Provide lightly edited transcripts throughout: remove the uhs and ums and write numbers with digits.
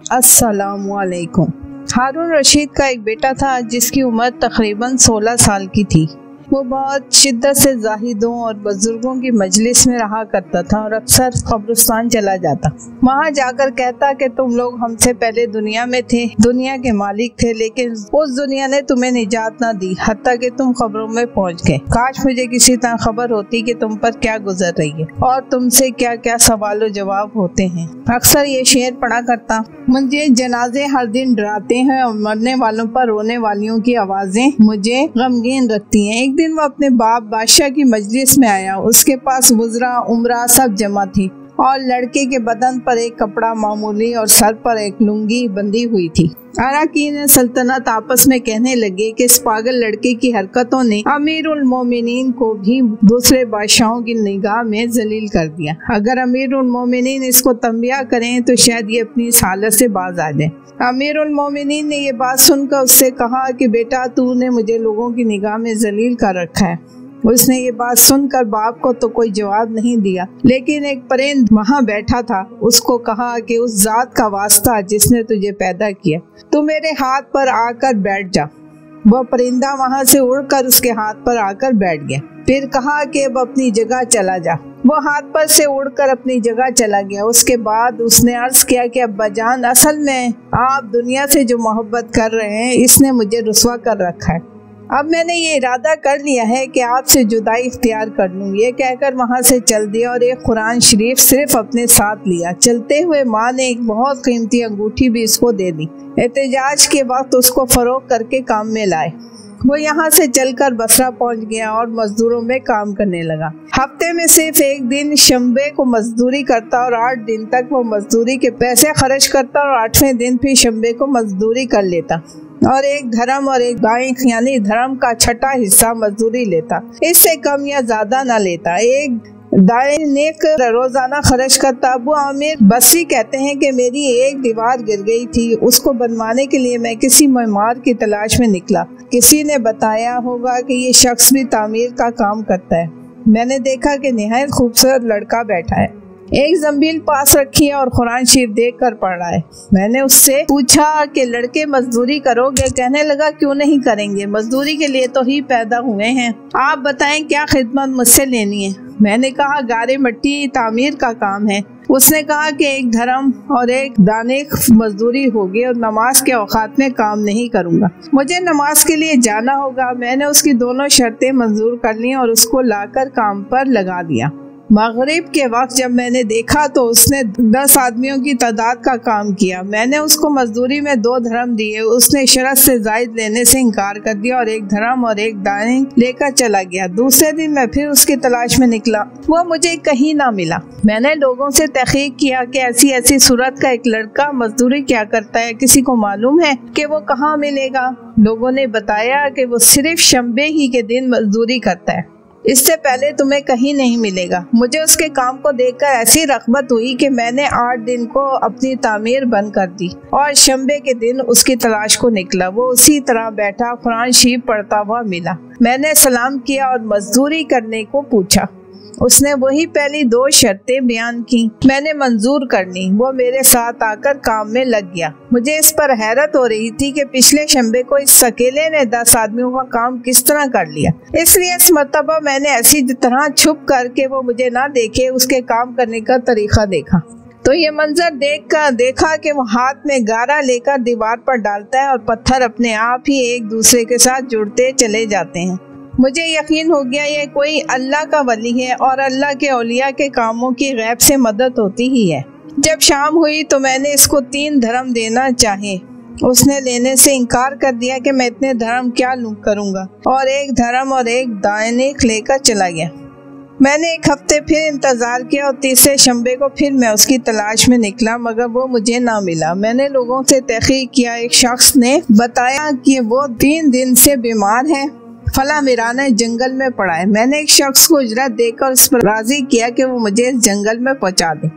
अस्सलामुअलैकुम। हारून रशीद का एक बेटा था जिसकी उम्र तकरीबन 16 साल की थी। वो बहुत शिद्दत से जाहिदों और बुजुर्गों की मजलिस में रहा करता था और अक्सर कब्रिस्तान चला जाता। वहाँ जाकर कहता कि तुम लोग हमसे पहले दुनिया में थे, दुनिया के मालिक थे, लेकिन उस दुनिया ने तुम्हें निजात ना दी, हत्ता कि तुम खबरों में पहुँच गए। काश मुझे किसी तरह खबर होती कि तुम पर क्या गुजर रही है और तुमसे क्या क्या सवाल जवाब होते हैं। अक्सर ये शेर पढ़ा करता, मुझे जनाजे हर दिन डराते हैं और मरने वालों पर रोने वालियों की आवाजें मुझे गमगीन रखती हैं। एक दिन वो अपने बाप बादशाह की मजलिस में आया। उसके पास वज़रा उमरा सब जमा थी और लड़के के बदन पर एक कपड़ा मामूली और सर पर एक लुंगी बंधी हुई थी। अराकीन सल्तनत आपस में कहने लगे कि इस पागल लड़के की हरकतों ने अमीरुल मोमिनीन को भी दूसरे बादशाहों की निगाह में जलील कर दिया। अगर अमीरुल मोमिनीन इसको तंबिया करें तो शायद ये अपनी इस हालत से बाज आ जाए। अमीरुल मोमिनीन ने ये बात सुनकर उससे कहा कि बेटा, तूने मुझे लोगों की निगाह में जलील कर रखा है। उसने ये बात सुनकर बाप को तो कोई जवाब नहीं दिया, लेकिन एक परिंद वहाँ बैठा था। उसको कहा कि उस जात का वास्ता जिसने तुझे पैदा किया, तू मेरे हाथ पर आकर बैठ जा। वह परिंदा वहाँ से उड़कर उसके हाथ पर आकर बैठ गया। फिर कहा कि अब अपनी जगह चला जा। वो हाथ पर से उड़कर अपनी जगह चला गया। उसके बाद उसने अर्ज किया कि अब्बा जान, असल में आप दुनिया से जो मोहब्बत कर रहे हैं इसने मुझे रुस्वा कर रखा है। अब मैंने ये इरादा कर लिया है कि आपसे जुदाई इख्तियार कर लूँ। ये कहकर वहाँ से चल दिया और एक कुरान शरीफ सिर्फ अपने साथ लिया। चलते हुए माँ ने एक बहुत कीमती अंगूठी भी इसको दे दी। एहतजाज के वक्त उसको फरोख्त करके काम में लाए। वो यहाँ से चलकर बसरा पहुँच गया और मजदूरों में काम करने लगा। हफ्ते में सिर्फ एक दिन शंबे को मजदूरी करता और 8 दिन तक वो मजदूरी के पैसे खर्च करता और 8वें दिन फिर शंबे को मजदूरी कर लेता और एक धर्म और एक दाइक यानी धर्म का छठा हिस्सा मजदूरी लेता। इससे कम या ज्यादा न लेता। एक दाइक रोजाना खर्च करता। अबू आमिर बसरी कहते हैं कि मेरी एक दीवार गिर गई थी। उसको बनवाने के लिए मैं किसी मेमार की तलाश में निकला। किसी ने बताया होगा कि ये शख्स भी तामीर का काम करता है। मैंने देखा कि निहायत खूबसूरत लड़का बैठा है, एक जंबील पास रखी है और कुरान शरीफ देख कर पढ़ रहा है। मैंने उससे पूछा कि लड़के मजदूरी करोगे? कहने लगा क्यों नहीं करेंगे, मजदूरी के लिए तो ही पैदा हुए हैं। आप बताएं क्या खिदमत मुझसे लेनी है? मैंने कहा गारे मट्टी तामीर का काम है। उसने कहा कि एक धर्म और एक दानिक मजदूरी होगी और नमाज के औकात में काम नहीं करूंगा। मुझे नमाज के लिए जाना होगा। मैंने उसकी दोनों शर्तें मंजूर कर ली और उसको लाकर काम पर लगा दिया। मगरिब के वक्त जब मैंने देखा तो उसने 10 आदमियों की तादाद का काम किया। मैंने उसको मजदूरी में 2 धर्म दिए। उसने शरत से जायद लेने से इनकार कर दिया और एक धर्म और एक दाने लेकर चला गया। दूसरे दिन मैं फिर उसकी तलाश में निकला। वो मुझे कहीं ना मिला। मैंने लोगों से तहकीक किया कि ऐसी ऐसी सूरत का एक लड़का मजदूरी क्या करता है, किसी को मालूम है कि वो कहाँ मिलेगा? लोगों ने बताया कि वो सिर्फ शंबे ही के दिन मजदूरी करता है, इससे पहले तुम्हें कहीं नहीं मिलेगा। मुझे उसके काम को देखकर ऐसी रग़बत हुई कि मैंने 8 दिन को अपनी तामीर बंद कर दी और शंबे के दिन उसकी तलाश को निकला। वो उसी तरह बैठा कुरान शरीफ पढ़ता हुआ मिला। मैंने सलाम किया और मजदूरी करने को पूछा। उसने वही पहली 2 शर्तें बयान की। मैंने मंजूर कर ली। वो मेरे साथ आकर काम में लग गया। मुझे इस पर हैरत हो रही थी कि पिछले शंबे को इस अकेले ने 10 आदमियों का काम किस तरह कर लिया। इसलिए इस मर्तबा मैंने ऐसी तरह छुप करके वो मुझे ना देखे उसके काम करने का तरीका देखा। तो ये मंजर देखा कि वो हाथ में गारा लेकर दीवार पर डालता है और पत्थर अपने आप ही एक दूसरे के साथ जुड़ते चले जाते हैं। मुझे यकीन हो गया ये कोई अल्लाह का वली है और अल्लाह के औलिया के कामों की गैब से मदद होती ही है। जब शाम हुई तो मैंने इसको 3 धर्म देना चाहे। उसने लेने से इनकार कर दिया कि मैं इतने धर्म क्या करूँगा और एक धर्म और एक दानिक लेकर चला गया। मैंने एक हफ्ते फिर इंतज़ार किया और तीसरे शंबे को फिर मैं उसकी तलाश में निकला, मगर वो मुझे ना मिला। मैंने लोगों से तहकीक किया। एक शख्स ने बताया कि वो 3 दिन से बीमार है, फला वीराने जंगल में पड़ा है। मैंने एक शख्स को उजरत देकर उस पर राजी किया कि वो मुझे इस जंगल में पहुंचा दे।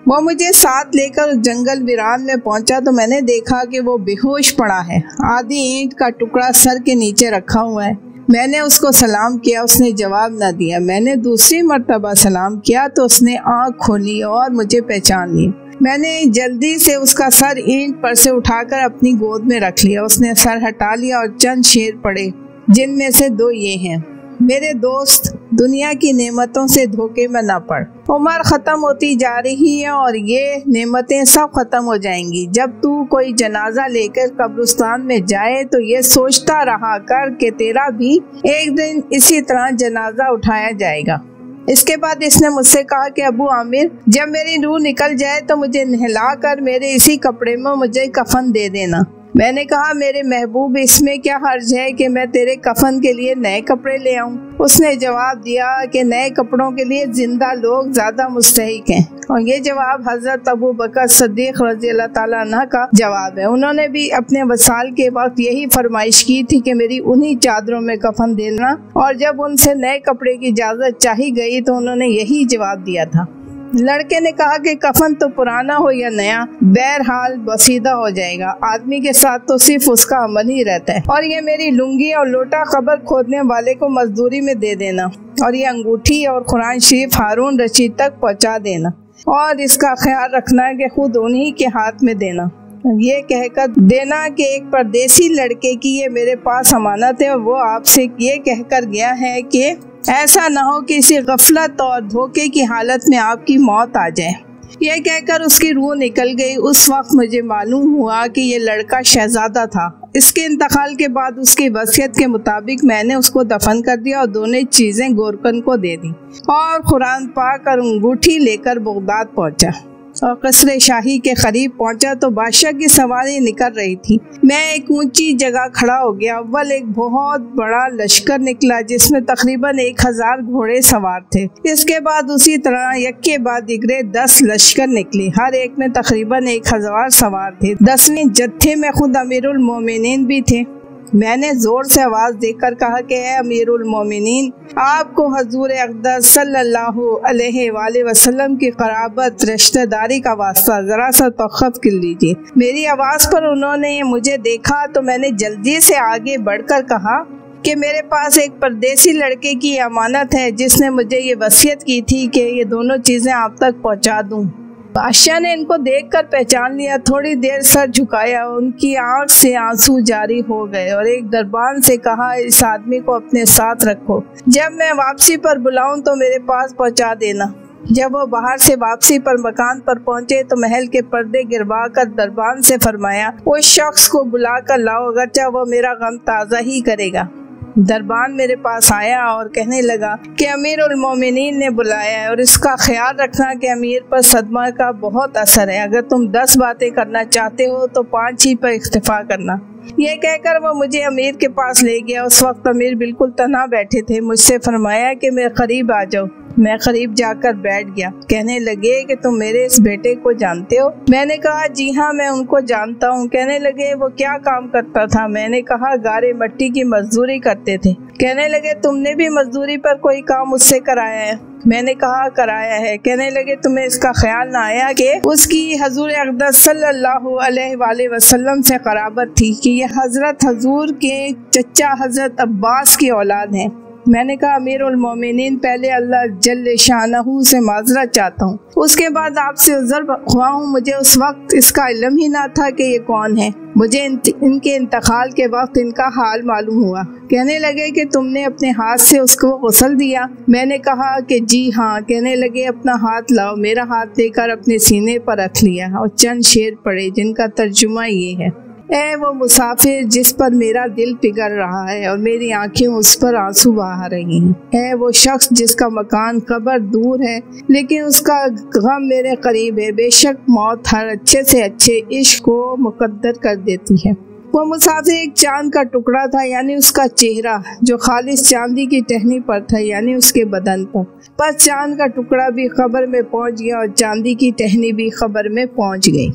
वो मुझे साथ लेकर उस जंगल वीरान में पहुंचा तो मैंने देखा कि वो बेहोश पड़ा है। आधी ईंट का टुकड़ा सर के नीचे रखा हुआ है। मैंने उसको सलाम किया, उसने जवाब न दिया। मैंने दूसरी मर्तबा सलाम किया तो उसने आँख खोली और मुझे पहचान ली। मैंने जल्दी से उसका सर ईंट पर से उठाकर अपनी गोद में रख लिया। उसने सर हटा लिया और चंद शेर पढ़े, जिनमें से 2 ये हैं। मेरे दोस्त, दुनिया की नेमतों से धोखे में न पड़। उम्र ख़त्म होती जा रही है और ये नेमतें सब ख़त्म हो जाएंगी। जब तू कोई जनाजा लेकर कब्रिस्तान में जाए तो ये सोचता रहा कर कि तेरा भी एक दिन इसी तरह जनाजा उठाया जाएगा। इसके बाद इसने मुझसे कहा कि अबू आमिर, जब मेरी रूह निकल जाए तो मुझे नहला कर मेरे इसी कपड़े में मुझे कफन दे देना। मैंने कहा, मेरे महबूब, इसमें क्या हर्ज है कि मैं तेरे कफन के लिए नए कपड़े ले आऊं? उसने जवाब दिया कि नए कपड़ों के लिए जिंदा लोग ज्यादा मुस्तहिक हैं। और ये जवाब हजरत अबू बकर सिद्दीक रज़ी अल्लाह ताला अन्हु का जवाब है। उन्होंने भी अपने वसाल के वक्त यही फरमाइश की थी कि मेरी उन्हीं चादरों में कफन देना, और जब उनसे नए कपड़े की इजाज़त चाही गई तो उन्होंने यही जवाब दिया था। लड़के ने कहा कि कफन तो पुराना हो या नया, बहरहाल बसीदा हो जाएगा। आदमी के साथ तो सिर्फ उसका अमल ही रहता है। और ये मेरी लुंगी और लोटा कब्र खोदने वाले को मजदूरी में दे देना, और ये अंगूठी और कुरान शरीफ हारून रशीद तक पहुंचा देना, और इसका ख्याल रखना कि खुद उन्हीं के हाथ में देना। ये कहकर देना कि एक परदेसी लड़के की ये मेरे पास अमानत है, वो आपसे ये कहकर गया है कि ऐसा ना हो कि किसी गफलत और धोखे की हालत में आपकी मौत आ जाए। यह कहकर उसकी रूह निकल गई। उस वक्त मुझे मालूम हुआ कि ये लड़का शहजादा था। इसके इंतकाल के बाद उसकी वसीयत के मुताबिक मैंने उसको दफन कर दिया और दोनों चीज़ें गोरकन को दे दी, और कुरान पाक और अंगूठी लेकर बगदाद पहुंचा और कसरे शाही के करीब पहुंचा तो बादशाह की सवारी निकल रही थी। मैं एक ऊंची जगह खड़ा हो गया। अव्वल एक बहुत बड़ा लश्कर निकला जिसमें तकरीबन 1000 घोड़े सवार थे। इसके बाद उसी तरह एक के बाद दिगरे 10 लश्कर निकले, हर एक में तकरीबन 1000 सवार थे। 10वें जत्थे में खुद अमीरुल मोमिनीन भी थे। मैंने जोर से आवाज देकर कहा कि है अमीरुल मोमिनीन, आपको हजूर अक़दस सल्लल्लाहु अलैहि वसल्लम की क़राबत रिश्तेदारी का वास्ता जरा सा तौक़ुफ़ कर लीजिए। मेरी आवाज़ पर उन्होंने मुझे देखा तो मैंने जल्दी से आगे बढ़कर कहा कि मेरे पास एक परदेसी लड़के की अमानत है जिसने मुझे ये वसीयत की थी कि ये दोनों चीज़ें आप तक पहुँचा दूँ। बादशाह ने इनको देखकर पहचान लिया। थोड़ी देर सर झुकाया, उनकी आंख से आंसू जारी हो गए और एक दरबान से कहा, इस आदमी को अपने साथ रखो, जब मैं वापसी पर बुलाऊं तो मेरे पास पहुंचा देना। जब वो बाहर से वापसी पर मकान पर पहुंचे तो महल के पर्दे गिरवा कर दरबान से फरमाया, उस शख्स को बुला कर लाओ, अगरचे वो मेरा गम ताज़ा ही करेगा। दरबान मेरे पास आया और कहने लगा कि अमीरुल मोमिनीन ने बुलाया है और इसका ख्याल रखना कि अमीर पर सदमा का बहुत असर है। अगर तुम 10 बातें करना चाहते हो तो 5 ही पर इख्तिफा करना। ये कहकर वो मुझे अमीर के पास ले गया। उस वक्त अमीर बिल्कुल तन्हा बैठे थे। मुझसे फरमाया कि मेरे करीब आ जाओ। मैं करीब जाकर बैठ गया। कहने लगे कि तुम मेरे इस बेटे को जानते हो? मैंने कहा, जी हाँ, मैं उनको जानता हूँ। कहने लगे, वो क्या काम करता था? मैंने कहा, गारे मट्टी की मजदूरी करते थे। कहने लगे, तुमने भी मजदूरी पर कोई काम उससे कराया है? मैंने कहा, कराया है। कहने लगे, तुम्हें इसका ख्याल ना आया कि उसकी हजूर अक़दस सल्लल्लाहु अलैहि वसल्लम से क़राबत थी कि ये हजरत हजूर के चचा हजरत अब्बास की औलाद हैं? मैंने कहा, अमीरुल मोमिनीन, पहले अल्लाह जल्ल शानहू से माजरत चाहता हूँ, उसके बाद आपसे उज़र ख्वाह हूँ। मुझे उस वक्त इसका इल्म ही ना था कि ये कौन है। मुझे इनके इंतकाल के वक्त इनका हाल मालूम हुआ। कहने लगे कि तुमने अपने हाथ से उसको गुस्ल दिया? मैंने कहा कि जी हाँ। कहने लगे, अपना हाथ लाओ। मेरा हाथ लेकर अपने सीने पर रख लिया और चंद शेर पढ़े जिनका तर्जुमा ये है, ऐ वो मुसाफिर जिस पर मेरा दिल पिघल रहा है और मेरी आंखें उस पर आंसू बहा रही हैं। ऐ वो शख्स जिसका मकान कब्र दूर है लेकिन उसका गम मेरे करीब है। बेशक मौत हर अच्छे से अच्छे इश्क को मुकद्दर कर देती है। वो मुसाफिर एक चांद का टुकड़ा था, यानी उसका चेहरा, जो खालिस चांदी की टहनी पर था, यानी उसके बदन पर। बस चांद का टुकड़ा भी खबर में पहुंच गया और चांदी की टहनी भी खबर में पहुंच गई।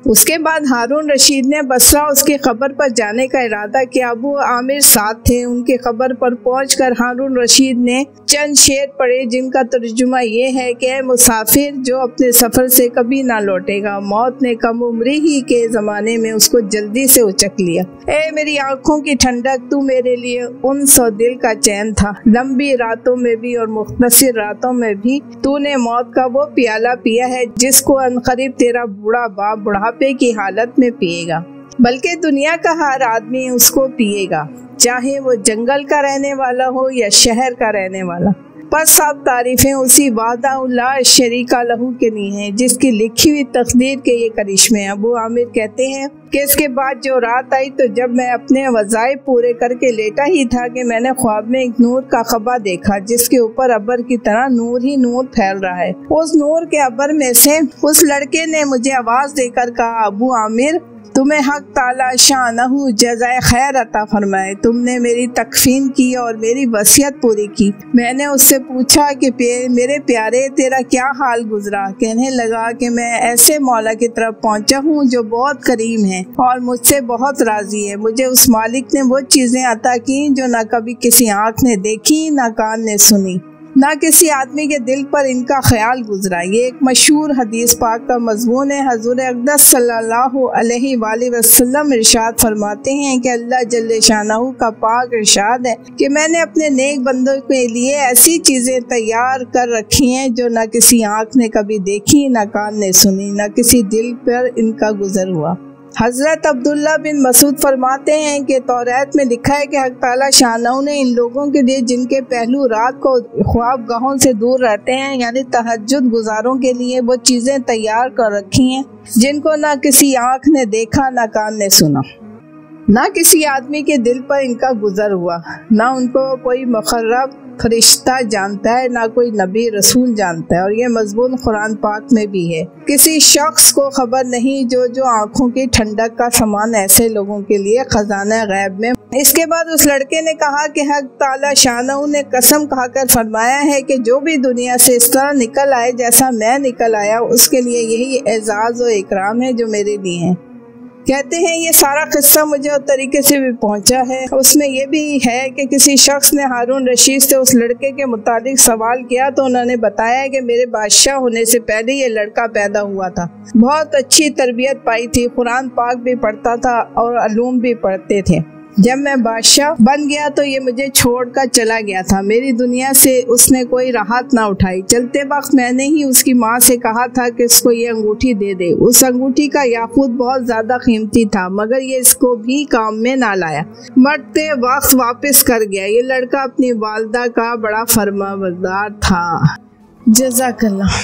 उसके बाद हारून रशीद ने बसरा उसकी खबर पर जाने का इरादा किया। अबू आमिर साथ थे। उनकी खबर पर पहुंचकर हारून रशीद ने चंद शेर पढ़े जिनका तर्जुमा ये है कि ऐ मुसाफिर जो अपने सफ़र से कभी ना लौटेगा, मौत ने कम उम्री ही के ज़माने में उसको जल्दी से उचक लिया। ए मेरी आंखों की ठंडक, तू मेरे लिए उन्स और दिल का चैन था। लंबी रातों में भी और मुख्तसर रातों में भी तूने मौत का वो प्याला पिया है जिसको अनकरीब तेरा बूढ़ा बाप बुढ़ापे की हालत में पिएगा, बल्कि दुनिया का हर आदमी उसको पिएगा, चाहे वो जंगल का रहने वाला हो या शहर का रहने वाला। पर सब तारीफें उसी वादा शरीका लहू के लिए हैं जिसकी लिखी हुई तकदीर के ये करिश्मे हैं। अबू आमिर कहते हैं कि इसके बाद जो रात आई तो जब मैं अपने वज़ाइफ पूरे करके लेटा ही था कि मैंने ख्वाब में एक नूर का खबा देखा जिसके ऊपर अबर की तरह नूर ही नूर फैल रहा है। उस नूर के अबर में से उस लड़के ने मुझे आवाज देकर कहा, अबू आमिर तुम्हें हक ताला शानहू जज़ाए खैर अता फरमाए। तुमने मेरी तकफीन की और मेरी वसीयत पूरी की। मैंने उससे पूछा कि मेरे प्यारे तेरा क्या हाल गुजरा। कहने लगा कि मैं ऐसे मौला की तरफ पहुंचा हूँ जो बहुत करीम है और मुझसे बहुत राजी है। मुझे उस मालिक ने वो चीजें अता की जो न कभी किसी आँख ने देखी न कान ने सुनी, ना किसी आदमी के दिल पर इनका ख्याल गुजरा। ये एक मशहूर हदीस पाक का मजमून है। हजूर अक़दस सल्लल्लाहु अलैहि वसल्लम इरशाद फरमाते हैं कि अल्लाह जल्ले शानहू का पाक इरशाद है कि मैंने अपने नेक बंदों के लिए ऐसी चीज़ें तैयार कर रखी हैं जो न किसी आँख ने कभी देखी, न कान ने सुनी, न किसी दिल पर इनका गुजर हुआ। हज़रत अब्दुल्ला बिन मसूद फरमाते हैं कि तौरात में लिखा है कि हक़ ताला शानहू ने इन लोगों के लिए जिनके पहलू रात को ख्वाब गाहों से दूर रहते हैं, यानी तहज्जुद गुजारों के लिए वो चीज़ें तैयार कर रखी हैं जिनको ना किसी आँख ने देखा, ना कान ने सुना, ना किसी आदमी के दिल पर इनका गुजर हुआ, ना उनको कोई मुक़र्रब फरिश्ता जानता है, ना कोई नबी रसूल जानता है। और ये मज़मून कुरान पाक में भी है। किसी शख्स को खबर नहीं जो आँखों की ठंडक का सामान ऐसे लोगों के लिए खजाना गैब में। इसके बाद उस लड़के ने कहा कि हक़ ताला शानहू ने कसम खाकर फरमाया है कि जो भी दुनिया से इस तरह निकल आए जैसा मैं निकल आया, उसके लिए यही एजाज़ और इकराम है जो मेरे लिए है। कहते हैं ये सारा किस्सा मुझे और तरीके से भी पहुंचा है। उसमें यह भी है कि किसी शख्स ने हारून रशीद से उस लड़के के मुतालिक सवाल किया तो उन्होंने बताया कि मेरे बादशाह होने से पहले ये लड़का पैदा हुआ था। बहुत अच्छी तरबियत पाई थी, कुरान पाक भी पढ़ता था और अलूम भी पढ़ते थे। जब मैं बादशाह बन गया तो ये मुझे छोड़कर चला गया था। मेरी दुनिया से उसने कोई राहत ना उठाई। चलते वक्त मैंने ही उसकी माँ से कहा था कि इसको ये अंगूठी दे दे। उस अंगूठी का याकूत बहुत ज्यादा कीमती था, मगर ये इसको भी काम में ना लाया। मरते वक्त वापस कर गया। ये लड़का अपनी वालदा का बड़ा फरमाबरदार था। जज़ाकल्लाह।